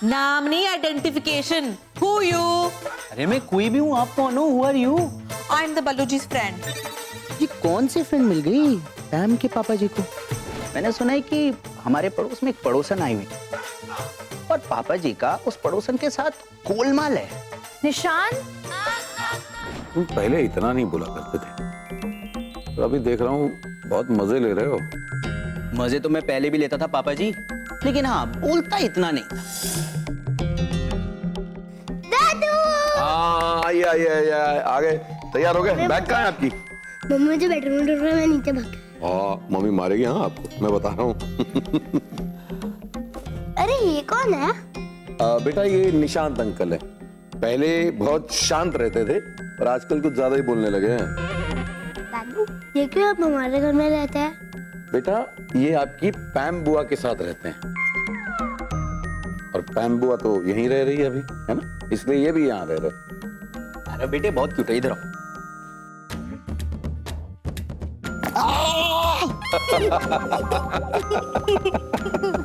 नाम नहीं, identification. Who you? अरे मैं कोई भी हूँ, आप कौन हो? Who are you? I'm the Baluji's friend. ये कौन सी फ्रेंड मिल गई पैम के पापा जी को? मैंने सुना है कि हमारे पड़ोस में एक पड़ोसन आई हुई और पापा जी का उस पड़ोसन के साथ गोलमाल है। निशान, तुम पहले इतना नहीं बोला करते थे, तो अभी देख रहा हूँ बहुत मजे ले रहे हो। मजे तो मैं पहले भी लेता था पापा जी, लेकिन हाँ बोलता इतना नहीं था। आइए आइए आइए, आ गए। तैयार हो गए? बैग कहाँ है आपकी? मम्मी मुझे बेडरूम में ढूंढ रहा है, मैं नीचे भाग गया। हाँ, मम्मी मारेगी हाँ आपको, मैं बता रहा हूँ। अरे ये कौन है? बेटा ये निशांत अंकल है। पहले बहुत शांत रहते थे पर आजकल कुछ ज्यादा ही बोलने लगे हैं। दादू, ये क्यों आप हमारे घर में रहते हैं? बेटा ये आपकी पैम बुआ के साथ रहते हैं और पैम बुआ तो यहीं रह रही है अभी, है ना, इसलिए ये भी यहाँ रह रहे। अरे बेटे बहुत क्यूट है, इधर आओ।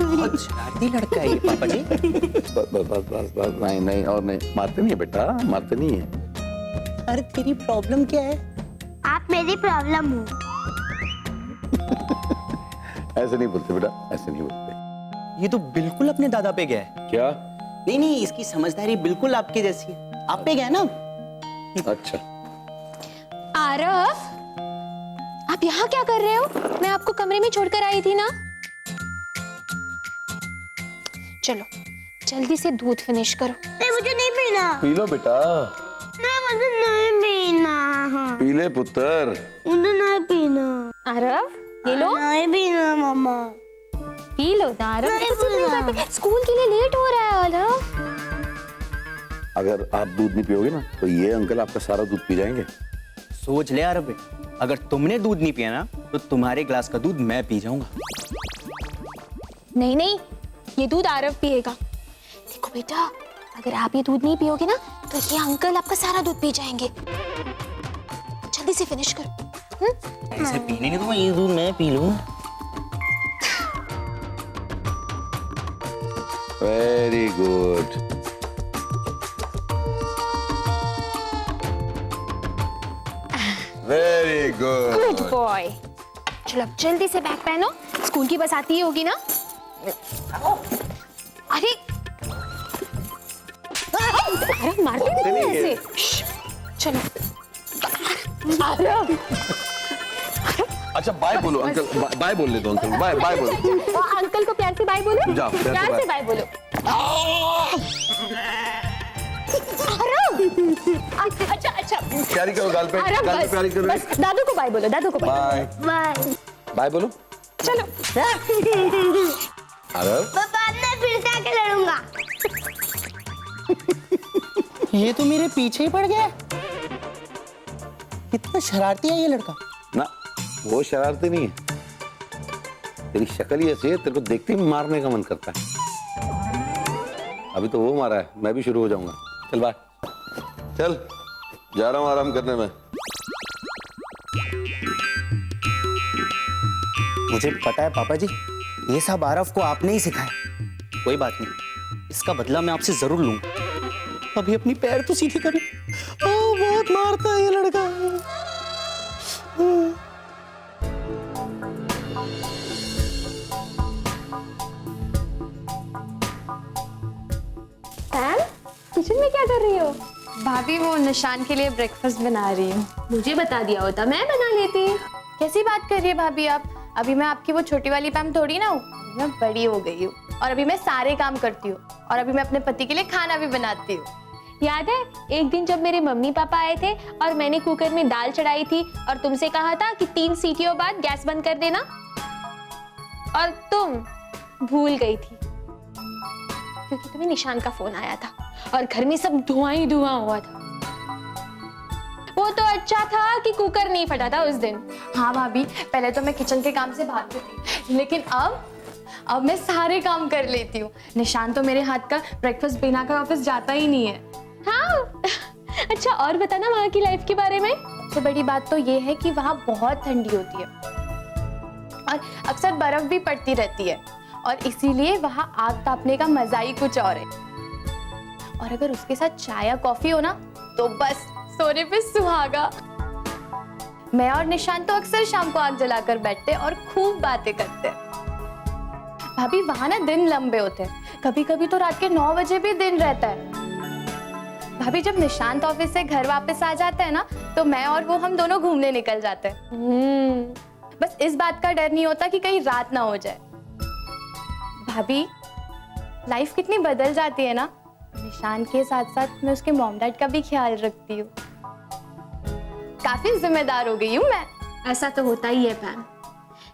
बहुत शरारती लड़का है ये पापा जी। बस बस बस बस बस, नहीं नहीं और नहीं, मारते नहीं है बेटा, मारते नहीं है। अरे तेरी प्रॉब्लम क्या है? आप मेरी प्रॉब्लम हो। ऐसे नहीं बोलते बेटा, ऐसे नहीं बोलते। ये तो बिल्कुल अपने दादा पे गया है। क्या? नहीं नहीं, इसकी समझदारी बिल्कुल आपके जैसी है। आप पे गया ना? अच्छा आरव, आप यहाँ क्या कर रहे हो? मैं आपको कमरे में छोड़कर आई थी ना। चलो जल्दी से दूध फिनिश करो। नहीं मुझे नहीं पीना। पी लो बेटा। नहीं मुझे नहीं पीना। पी ले पुत्र। मुझे नहीं पीना। आरव ये लो, नहीं पीना मम्मा। पी लो ना आरव। नहीं ऐसे क्यों पीना। करते? स्कूल के लिए लेट हो रहा है आरव। अगर आप दूध नहीं पियोगे ना तो ये अंकल आपका सारा दूध पी जाएंगे। सोच ले यार बेटा, अगर तुमने दूध नहीं पिया ना तो तुम्हारे ग्लास का दूध मैं पी जाऊंगा। नहीं नहीं, ये दूध आरव पिएगा। देखो बेटा, अगर आप ये दूध नहीं पियोगे ना तो ये अंकल आपका सारा दूध पी जाएंगे। जल्दी से फिनिश करो। ऐसे पीने नहीं दूंगा, ये दूध मैं पी लूं। Very good. Very good. Good boy. चलो अब जल्दी से बैग पहनो, स्कूल की बस आती ही होगी ना। अरे अरे मारते नहीं है ऐसे। चलो आरव, अच्छा बाय बोलो अंकल, बाय बोल ले दो अंकल, बाय बाय बोलो। अंकल को प्यार से बाय बोलो। जाओ, प्यार से बाय बोलो। आरव, अच्छा अच्छा प्यारी करो गाल पे, आरव, गाल पे बस प्यारी करो। बस दादू को बाय बोलो, दादू को बाय। Bye bye. बाय बोलो। चलो अरे मैं बाद में फिर से आके लड़ूंगा। ये तो मेरे पीछे ही पड़ गया। कितना शरारती है ये लड़का। ना वो शरारती नहीं है, तेरी शक्ल ही ऐसी है, तेरे को देखते ही मारने का मन करता है। अभी तो वो मारा है, मैं भी शुरू हो जाऊंगा। चल बाय, चल जा रहा हूँ आराम करने में। मुझे पता है पापा जी, ये सब आरव को आपने ही सिखाया। कोई बात नहीं, इसका बदला मैं आपसे जरूर लूंगा। अभी अपनी पैर तो सीधी करो। बहुत मारता है ये लड़का। किचन में क्या कर रही हो? भाभी वो निशान के लिए ब्रेकफास्ट बना रही हूँ। मुझे बता दिया होता, मैं बना लेती। कैसी बात कर रही है भाभी आप? अभी मैं आपकी वो छोटी वाली पैम थोड़ी ना हूँ, मैं बड़ी हो गई हूँ और अभी मैं सारे काम करती हूँ और अभी मैं अपने पति के लिए खाना भी बनाती हूँ। याद है एक दिन जब मेरे मम्मी पापा आए थे और मैंने कुकर में दाल चढ़ाई थी और तुमसे कहा था कि 3 सीटियों बाद गैस बंद कर देना, और तुम भूल गई थी क्योंकि तुम्हें निशान का फोन आया था और घर में सब धुआं ही धुआं हुआ था। वो तो अच्छा था कि कुकर नहीं फटा था उस दिन। हाँ भाभी, पहले तो मैं किचन के काम से भागती थी, लेकिन अब मैं सारे काम कर लेती हूँ। निशान तो मेरे हाथ का ब्रेकफास्ट बिना कर ऑफिस जाता ही नहीं है। हाँ अच्छा, और बताना वहाँ की लाइफ के बारे में। सबसे बड़ी बात तो ये है कि वहाँ बहुत ठंडी होती है और अक्सर बर्फ भी पड़ती रहती है और इसीलिए वहाँ आग तापने का मजा ही कुछ और है। और अगर उसके साथ चाय या कॉफी हो ना तो बस सोने पे सुहागा। मैं और निशांत तो अक्सर शाम को आग जलाकर बैठते और खूब बातें करते। भाभी वहां ना दिन लंबे होते हैं, कभी कभी तो रात के 9 बजे भी दिन रहता है। भाभी जब निशांत ऑफिस से घर वापस आ जाता है ना तो मैं और वो हम दोनों घूमने निकल जाते हैं। बस इस बात का डर नहीं होता कि कहीं रात ना हो जाए। भाभी लाइफ कितनी बदल जाती है ना। निशांत के साथ साथ मैं उसके मॉम डैड का भी ख्याल रखती हूँ। काफी जिम्मेदार हो गई हूँ मैं। ऐसा तो होता ही है पैम,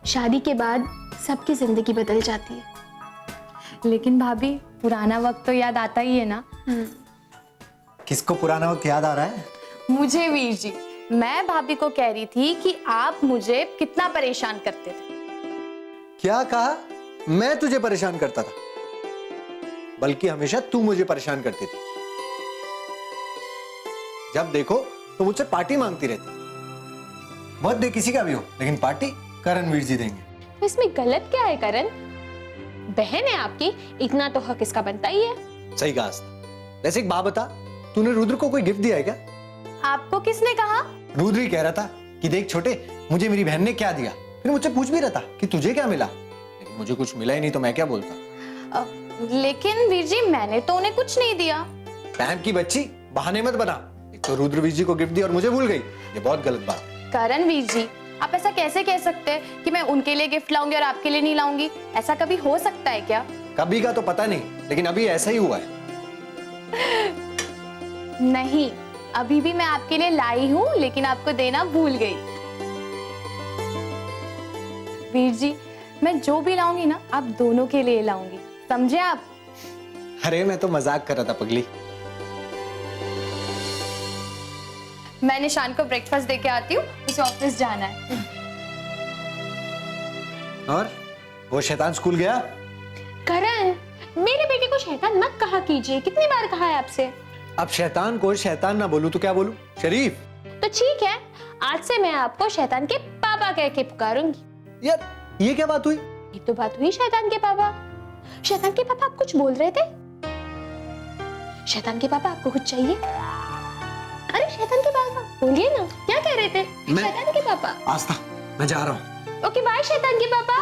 शादी के बाद सबकी जिंदगी बदल जाती है। लेकिन भाभी पुराना वक्त तो याद आता ही है ना। किसको पुराना वक्त याद आ रहा है? मुझे वीर जी, मैं भाभी को कह रही थी कि आप मुझे कितना परेशान करते थे। क्या कहा? मैं तुझे परेशान करता था, बल्कि हमेशा तू मुझे परेशान करती थी। जब देखो तो मुझसे पार्टी मांगती रहती। बर्थडे किसी का भी हो, लेकिन पार्टी करणवीर जी देंगे। तो इसमें गलत क्या है करण? बहन है आपकी, इतना तो हक इसका बनता ही है। सही कहा आस्था। वैसे एक बात बता, तूने रुद्र को कोई गिफ्ट दिया है क्या? आपको किसने कहा? रुद्र ही कह रहा था कि देख छोटे, मुझे मेरी बहन ने क्या दिया। फिर मुझसे पूछ भी रहा था कि तुझे क्या मिला, लेकिन मुझे कुछ मिला ही नहीं तो मैं क्या बोलता। लेकिन वीर जी मैंने तो उन्हें कुछ नहीं दिया। पैम की बच्ची, बहाने मत बना। एक तो रुद्र वीर जी को गिफ्ट दिया और मुझे भूल गई, ये बहुत गलत बात है। करण वीर जी, आप ऐसा कैसे कह सकते हैं कि मैं उनके लिए गिफ्ट लाऊंगी और आपके लिए नहीं लाऊंगी? ऐसा कभी हो सकता है क्या? कभी का तो पता नहीं, लेकिन अभी ऐसा ही हुआ है। नहीं, अभी भी मैं आपके लिए लाई हूं, लेकिन आपको देना भूल गई। वीर जी, मैं जो भी लाऊंगी ना आप दोनों के लिए लाऊंगी, समझे आप? अरे मैं तो मजाक कर रहा था पगली। मैं निशान को ब्रेकफास्ट देके आती हूँ, उसे ऑफिस जाना है। और वो शैतान स्कूल गया? करण, मेरे बेटे को शैतान मत कहा कीजिए, कितनी बार कहा है आपसे। अब शैतान को शैतान ना बोलूं तो क्या बोलूं? शरीफ। तो ठीक है, आज से मैं आपको शैतान के पापा कह के पुकारूंगी। यार ये क्या बात हुई? ये तो बात हुई शैतान के पापा। शैतान के पापा आप कुछ बोल रहे थे? शैतान के पापा आपको कुछ चाहिए? अरे शैतान के पापा बोलिए ना, क्या कह रहे थे? शैतान के पापा। आस्था, मैं जा रहा हूँ। ओके बाय शैतान के पापा।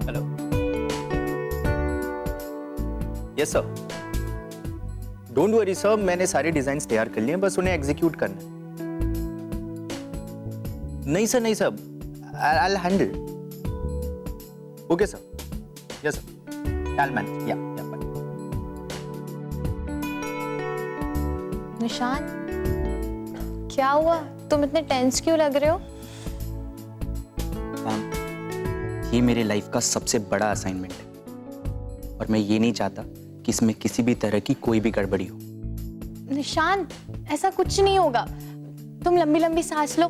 Hello. Yes sir. Don't worry sir, मैंने सारे डिजाइन्स तैयार कर लिए हैं, बस उन्हें एग्जीक्यूट करना है। नहीं सर, नहीं sir, I'll handle. Okay sir. Yes sir. I'll manage. Yeah, fine. निशान, क्या हुआ? तुम इतने टेंस क्यों लग रहे हो? मैम, ये मेरे लाइफ का सबसे बड़ा असाइनमेंट है और मैं ये नहीं चाहता कि इसमें किसी भी तरह की कोई भी गड़बड़ी हो। निशान, ऐसा कुछ नहीं होगा। तुम लंबी लंबी सांस लो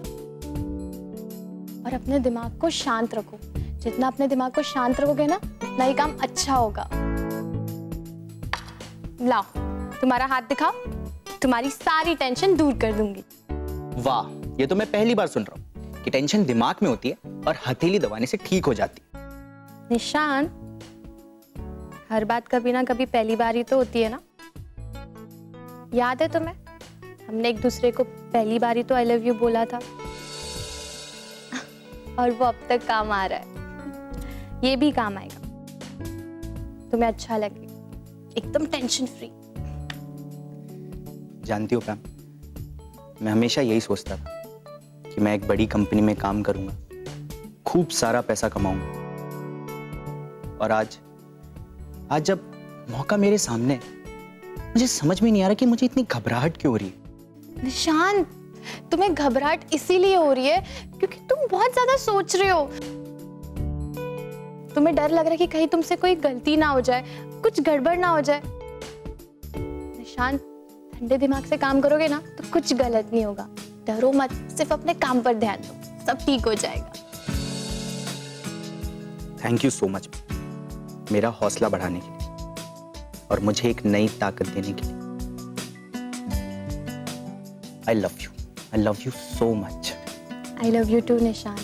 और अपने दिमाग को शांत रखो। जितना अपने दिमाग को शांत रखोगे ना, उतना ही काम अच्छा होगा। लाओ, तुम्हारा हाथ दिखाओ, तुम्हारी सारी टेंशन दूर कर दूंगी। वाह, ये तो मैं पहली बार सुन रहा हूँ कि टेंशन दिमाग में होती है और हथेली दबाने से ठीक हो जाती है। निशान, हर बात कभी ना कभी पहली बार ही तो होती है ना। याद है तुम्हें, हमने एक दूसरे को पहली बार ही तो आई लव यू बोला था और वो अब तक काम आ रहा है। ये भी काम आएगा, तुम्हें अच्छा लगे, एकदम टेंशन फ्री। जानती हो पैम, मैं हमेशा यही सोचता था कि मैं एक बड़ी कंपनी में काम करूंगा, खूब सारा पैसा कमाऊंगा, और आज जब मौका मेरे सामने है, मुझे समझ में नहीं आ रहा कि मुझे इतनी घबराहट क्यों हो रही है। निशान, तुम्हें घबराहट इसीलिए हो रही है क्योंकि तुम बहुत ज्यादा सोच रहे हो। तुम्हें डर लग रहा है कि कहीं तुमसे कोई गलती ना हो जाए, कुछ गड़बड़ ना हो जाए। निशान, ठंडे दिमाग से काम करोगे ना तो कुछ गलत नहीं होगा। डरो मत, सिर्फ अपने काम पर ध्यान दो, सब ठीक हो जाएगा। थैंक यू सो मच मेरा हौसला बढ़ाने के लिए। और मुझे एक नई ताकत देने के लिए। I love you so much. I love you too Nishan.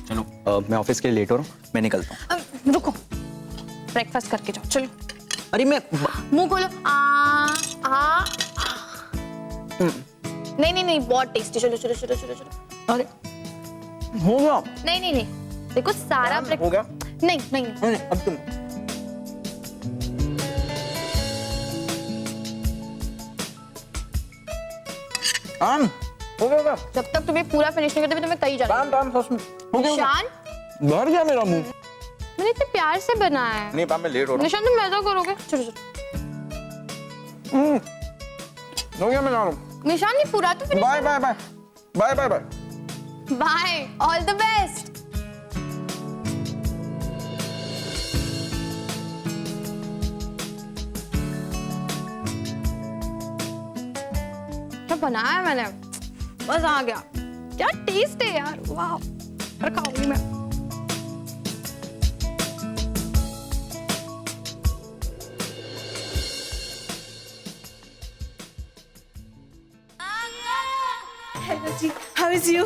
चलो मैं ऑफिस के लिए लेट हो रहा हूँ, मैं निकलता हूँ। रुको, ब्रेकफास्ट करके जाओ। चलो अरे मैं मुंह खोलो। नहीं नहीं नहीं, बहुत टेस्टी। चलो चलो चलो चलो चलो। अरे हो गया। नहीं नहीं नहीं, देखो सारा हो गया। नहीं नहीं नहीं। नहीं, अब तुम आम हो गया। जब तक तुम्हें पूरा फिनिश नहीं करते मैं तुम्हें कहीं जाना। राम सच में हो गया। निशान, भर गया मेरा मुंह। मैंने इतने प्यार से बनाया है। नहीं पापा, मैं लेट हो रहा निशान तुम मजा करोगे। चलो चलो। हूँ। हो गया, मैं जा रहा हूँ। निशान नहीं, पूरा तो finish. Bye bye bye bye bye bye. Bye, all the best. क्या बनाया है मैंने, बस आ गया। क्या टेस्ट है यार, वाह। और खाऊंगी मैं। Hello जी, how is you?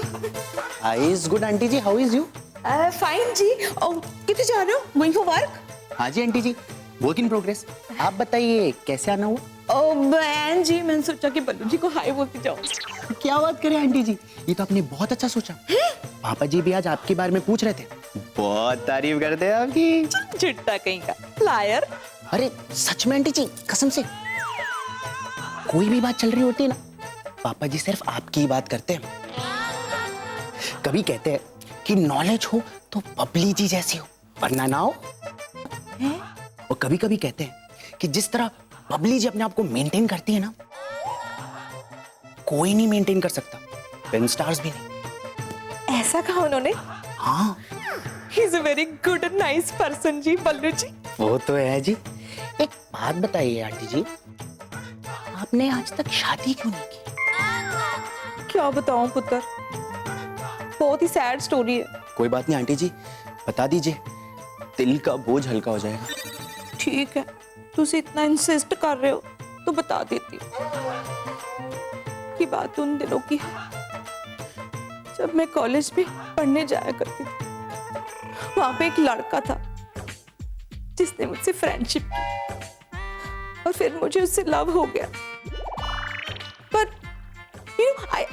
Is good aunty जी, हाउ इज यू? Fine जी। कितने जा रहे हो? Going for work? हाँ जी आंटी जी, वर्क इन प्रोग्रेस। आप बताइए कैसे आना हुआ? बहन जी, मैंने सोचा कि बल्लू जी को हाय बोलती जाओ। क्या बात करें आंटी जी, ये तो आपने बहुत अच्छा सोचा। पापा जी भी आज आपके बारे में पूछ रहे थे, बहुत तारीफ करते हैं आपकी। झुट्टा कहीं का, लायर। अरे सच में आंटी जी, कसम से कोई भी बात चल रही होती है ना, पापा जी सिर्फ आपकी ही बात करते हैं। कभी कहते हैं कि नॉलेज हो तो बबली जी जैसी हो, वरना ना हो। और कभी कभी कहते हैं कि जिस तरह बबली जी अपने आप को मेंटेन करती है ना, कोई नहीं मेंटेन कर सकता, फिल्म स्टार्स भी नहीं। ऐसा कहा उन्होंने? हाँ he is a very good and nice person जी, बल्लू जी। वो तो है जी। एक बात बताइए आंटी जी, आपने आज तक शादी क्यों नहीं की? क्या बताऊं पुत्र, बहुत ही सैड स्टोरी है। कोई बात नहीं आंटी जी, बता दीजिए, दिल का बोझ हल्का हो जाएगा। ठीक है, तुझे इतना इंसिस्ट कर रहे हो तो बता देती हूँ। कि बात उन दिनों की है जब मैं कॉलेज में पढ़ने जाया करती थी। वहां पे एक लड़का था जिसने मुझसे फ्रेंडशिप की और फिर मुझे उससे लव हो गया। पर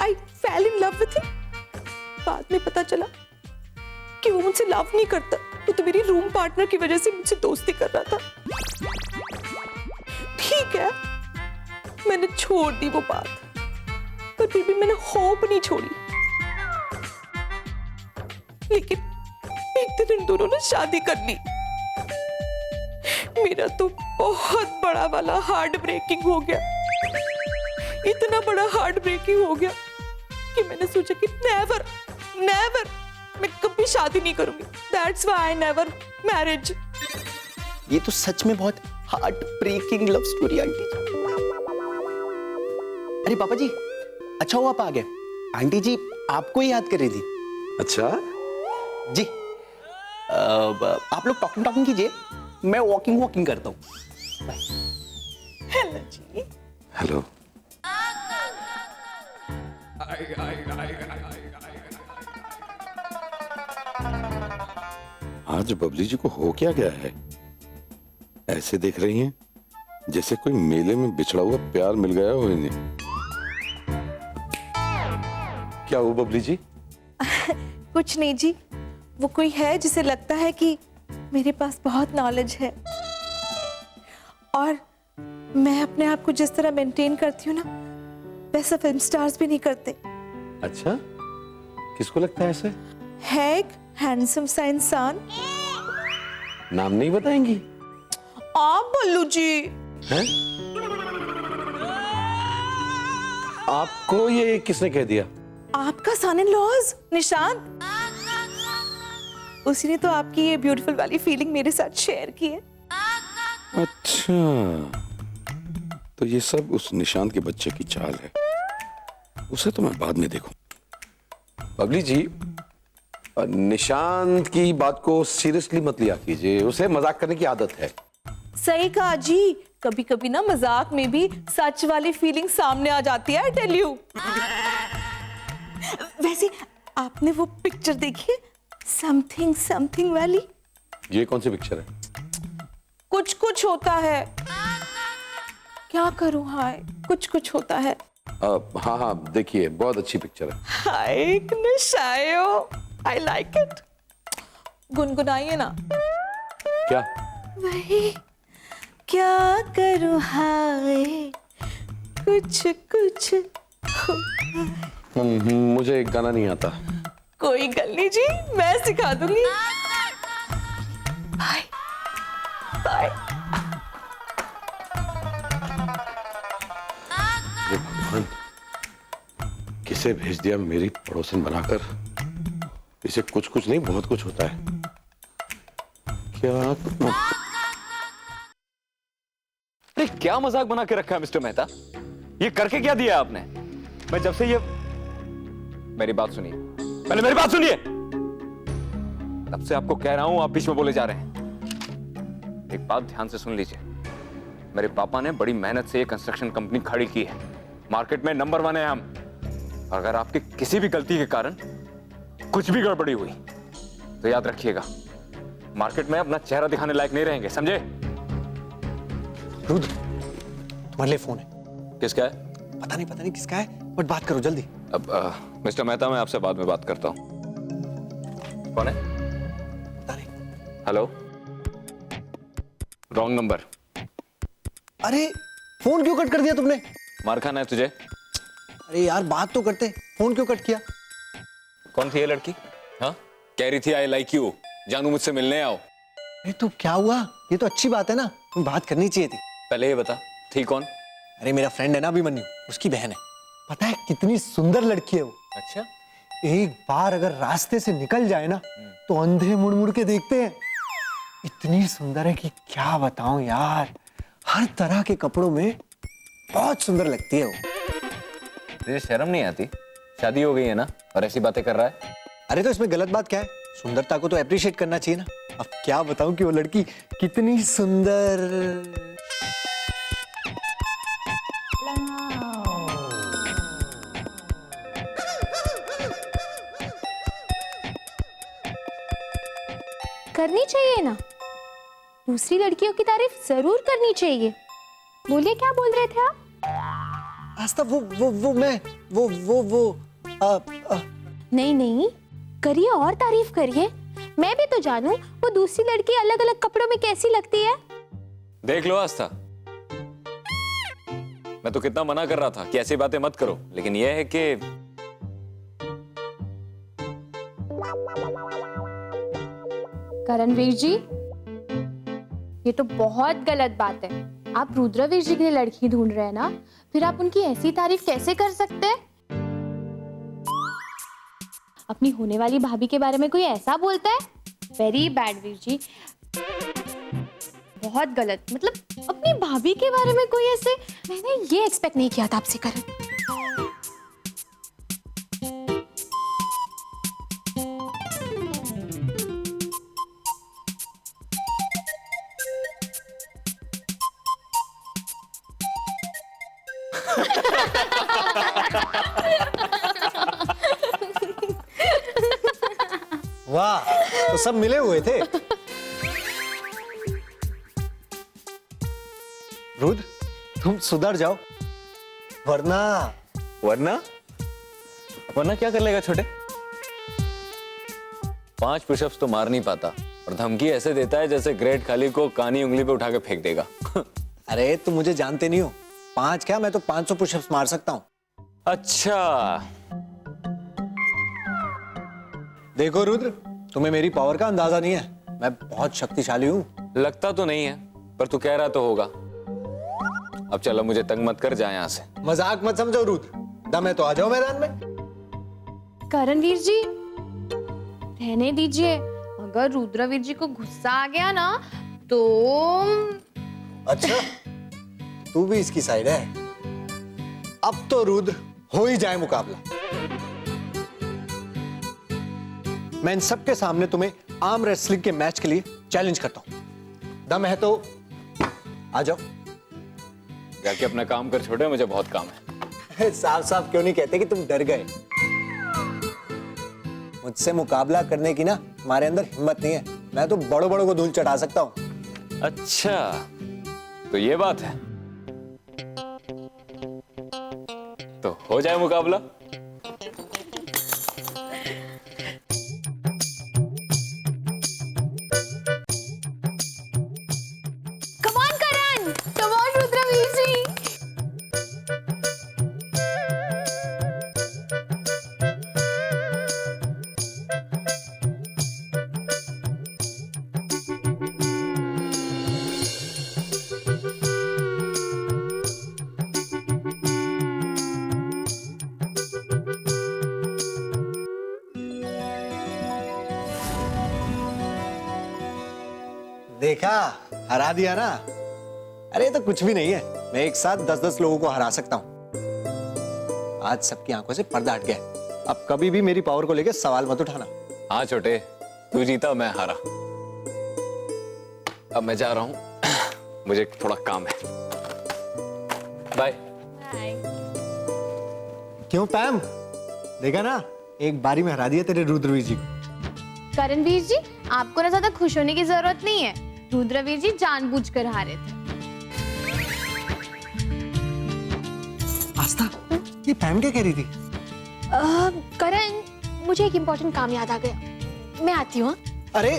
I fell in love with him। बाद में पता चला कि वो मुझसे लव नहीं करता, वो तो मेरी रूम पार्टनर की वजह से मुझसे दोस्ती कर रहा था। ठीक है, मैंने छोड़ दी वो बात, पर फिर भी मैंने होप नहीं छोड़ी। लेकिन एक दिन उन दोनों ने शादी कर ली। मेरा तो बहुत बड़ा वाला हार्ट ब्रेकिंग हो गया, इतना बड़ा हार्ट ब्रेकिंग हो गया कि मैंने सोचा कि नेवर नेवर मैं कभी शादी नहीं करूंगी। That's why I never marriage। ये तो सच में बहुत heart breaking love story aunty जी। अरे पापा जी, अच्छा हुआ आप आ गए। आंटी जी आपको ही याद कर रही थी। अच्छा जी आप लोग टॉकिंग कीजिए, मैं वॉकिंग करता हूँ। हेलो जी। हेलो। आज बबली जी को हो क्या गया है? ऐसे देख रही हैं जैसे कोई मेले में बिछड़ा हुआ प्यार मिल गया हो इन्हें। क्या हुआ बबली जी? कुछ नहीं जी, वो कोई है जिसे लगता है कि मेरे पास बहुत नॉलेज है और मैं अपने आप को जिस तरह मेंटेन करती हूँ ना, वैसा फिल्म स्टार्स भी नहीं करते। अच्छा, किसको लगता है ऐसे? है एक हैंडसम सा इंसान। नाम नहीं बताएंगी? आप बल्लू जी। हैं? आपको ये किसने कह दिया? आपका सन इन लॉज निशांत, उसी ने तो आपकी ये ब्यूटीफुल वाली फीलिंग मेरे साथ शेयर की है। अच्छा, तो ये सब उस निशांत के बच्चे की चाल है। उसे तो मैं बाद में देखूं। बबली जी, निशांत की बात को सीरियसली मत लिया कीजिए, उसे मजाक करने की आदत है। सही कहा जी, कभी कभी ना मजाक में भी सच वाली फीलिंग सामने आ जाती है, आई टेल यू। वैसे आपने वो पिक्चर देखी है, समथिंग समथिंग वाली? ये कौन सी पिक्चर है? कुछ कुछ होता है। क्या करूं, हाय कुछ कुछ होता है। हाँ हाँ देखिए, बहुत अच्छी पिक्चर है। हाय कितने शाय हो, आई लाइक इट। गुनगुनाइए ना। क्या? वही क्या करूं हाय कुछ कुछ मुझे एक गाना नहीं आता। कोई गल नहीं जी, मैं सिखा दूंगी। Bye bye. ये भगवान, किसे भेज दिया मेरी पड़ोसन बनाकर? इसे कुछ कुछ नहीं बहुत कुछ होता है। क्या? अरे क्या मजाक बना के रखा है मिस्टर मेहता? ये करके क्या दिया आपने? मैं जब से ये, मेरी बात सुनिए, पहले मेरी बात सुनिए। तब से आपको कह रहा हूं, आप बीच में बोले जा रहे हैं। एक बात ध्यान से सुन लीजिए, मेरे पापा ने बड़ी मेहनत से ये कंस्ट्रक्शन कंपनी खड़ी की है, मार्केट में नंबर 1 है हम। अगर आपकी किसी भी गलती के कारण कुछ भी गड़बड़ी हुई तो याद रखिएगा, मार्केट में अपना चेहरा दिखाने लायक नहीं रहेंगे, समझे? रुद्र, तुम्हारे लिए फोन है। किसका है? पता नहीं किसका है, बट बात करो जल्दी। अब मिस्टर मेहता, मैं आपसे बाद में बात करता हूं। कौन है? पता नहीं। Hello, wrong number. अरे फोन क्यों कट कर दिया तुमने? मार खाना है तुझे? अरे यार बात तो करते, फोन क्यों कट किया? कौन थी ये लड़की? हाँ, कह रही थी आई लाइक यू, जानू मुझसे मिलने आओ। अरे तो क्या हुआ? ये तो अच्छी बात है ना, तुम बात करनी चाहिए थी। पहले ये बता, थी कौन? अरे मेरा फ्रेंड है ना अभिमन्यु, उसकी बहन है। पता है कितनी सुंदर लड़की है वो। अच्छा, एक बार अगर रास्ते से निकल जाए ना तो अंधे मुड़ मुड़ के देखते हैं। इतनी सुंदर है कि क्या बताऊं यार, हर तरह के कपड़ों में बहुत सुंदर लगती है वो। तुझे शर्म नहीं आती? शादी हो गई है ना और ऐसी बातें कर रहा है? अरे तो इसमें गलत बात क्या है? सुंदरता को तो अप्रिशिएट करना चाहिए ना। अब क्या बताऊं कि वो लड़की कितनी सुंदर। करनी चाहिए ना, दूसरी लड़कियों की तारीफ जरूर करनी चाहिए। बोलिए, क्या बोल रहे थे आप? आस्था वो नहीं नहीं, करिए और तारीफ करिए। मैं भी तो जानूं वो दूसरी लड़की अलग अलग कपड़ों में कैसी लगती है। देख लो आस्था, मैं तो कितना मना कर रहा था कि ऐसी बातें मत करो, लेकिन यह है कि करणवीर जी, ये तो बहुत गलत बात है। आप रुद्रवीर जी के लिए लड़की ढूंढ रहे हैं ना, फिर आप उनकी ऐसी तारीफ कैसे कर सकते हैं? अपनी होने वाली भाभी के बारे में कोई ऐसा बोलता है? वेरी बैड वीर जी, बहुत गलत। मतलब अपनी भाभी के बारे में कोई ऐसे, मैंने ये एक्सपेक्ट नहीं किया था आपसे करण। वाह, तो सब मिले हुए थे। रुद्र, तुम सुधर जाओ, वरना वरना क्या कर लेगा छोटे? 5 पुशअप्स तो मार नहीं पाता और धमकी ऐसे देता है जैसे ग्रेट खाली को कानी उंगली पे उठा के फेंक देगा। अरे तुम मुझे जानते नहीं हो, 5 क्या, मैं तो 500 पुशअप्स मार सकता हूँ। अच्छा, देखो रुद्र, तुम्हें मेरी पावर का अंदाजा नहीं है। मैं बहुत शक्तिशाली हूँ। लगता तो नहीं है, पर तू कह रहा तो होगा। अब चलो, मुझे तंग मत कर, जा यहाँ से। मजाक मत समझो रुद्र, दम है तो आ जाओ मैदान में। करणवीर जी, रहने दीजिए। अगर रुद्रवीर जी को गुस्सा आ गया ना तो अच्छा, तू भी इसकी साइड है। अब तो रुद्र हो ही जाए मुकाबला। मैं इन सबके सामने तुम्हें आर्म रेसलिंग के मैच के लिए चैलेंज करता हूं। दम है तो आ जाओ। जाके अपना काम कर छोटे, मुझे बहुत काम है। साफ साफ क्यों नहीं कहते कि तुम डर गए? मुझसे मुकाबला करने की ना हमारे अंदर हिम्मत नहीं है। मैं तो बड़ों बड़ों को धूल चढ़ा सकता हूँ। अच्छा, तो ये बात है। तो हो जाए मुकाबला। Come on, Karan! Come on, Rudraveer जी! देखा, हरा दिया ना। अरे ये तो कुछ भी नहीं है, मैं एक साथ 10-10 लोगों को हरा सकता हूँ। आज सबकी आंखों से पर्दा हट गया। अब कभी भी मेरी पावर को लेकर सवाल मत उठाना। हाँ छोटे, तू जीता मैं हारा। अब मैं जा रहा हूं, मुझे थोड़ा काम है। बाय। क्यों पैम? देखा ना, एक बारी में हरा दिया तेरे रुद्रवीर जी को। करणवीर जी, आपको ना ज्यादा खुश होने की जरूरत नहीं है। रुद्रवीर जी जानबूझकर हारे थे। आस्था, ये पैम क्या कह रही थी? करण, मुझे एक इम्पोर्टेंट काम याद आ गया, मैं आती हूँ। अरे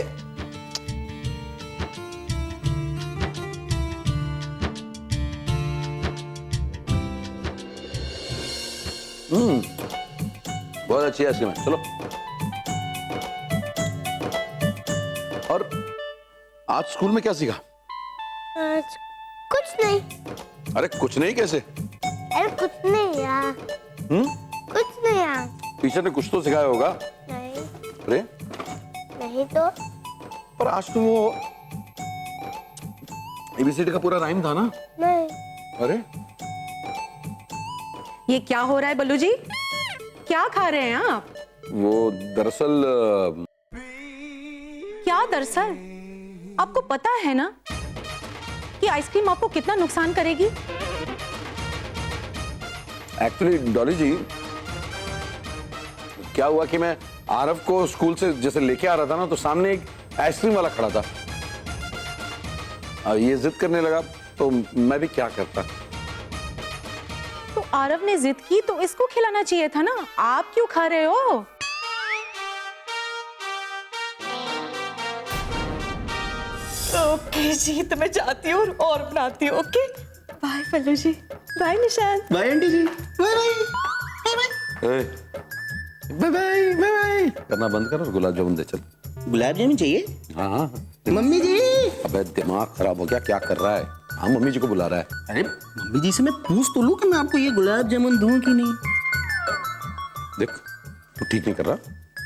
बहुत अच्छी है इसकी में, चलो। और आज स्कूल में क्या सीखा? आज कुछ नहीं। अरे कुछ नहीं कैसे? अरे कुछ नहीं यार। कुछ नहीं यार। टीचर ने कुछ तो सिखाया होगा। नहीं। अरे नहीं तो। पर आज तुम वो ABCD का पूरा राइम था ना? नहीं। अरे ये क्या हो रहा है बल्लू जी? क्या खा रहे हैं आप? वो दरअसल क्या दरअसल? आपको पता है ना कि आइसक्रीम आपको कितना नुकसान करेगी? एक्चुअली डॉली जी, क्या हुआ कि मैं आरव को स्कूल से जैसे लेके आ रहा था ना, तो सामने एक आइसक्रीम वाला खड़ा था। ये जिद करने लगा तो मैं भी क्या करता। तो आरव ने जिद की तो इसको खिलाना चाहिए था ना, आप क्यों खा रहे हो? ओके जी, तो मैं जाती हूँ और बनाती हूँ। Okay bye Ballu ji, bye Nishant, bye aunty जी, bye bye. Bye bye bye bye करना बंद कर और गुलाब जामुन दे चल। गुलाब जामुन चाहिए? हाँ हाँ। मम्मी जी। अबे दिमाग खराब हो गया, क्या कर रहा है? हाँ मम्मी जी को बुला रहा है। अरे मम्मी जी से मैं पूछ तो लूं कि मैं आपको ये गुलाब जामुन दूं कि नहीं। देख तू ठीक नहीं कर रहा,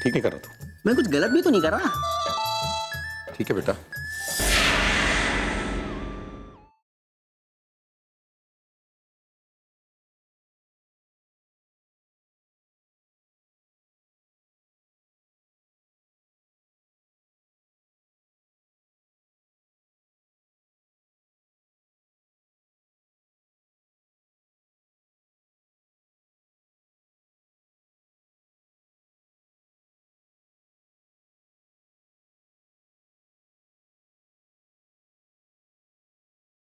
ठीक नहीं कर रहा तू। मैं कुछ गलत भी तो नहीं कर रहा। ठीक है बेटा,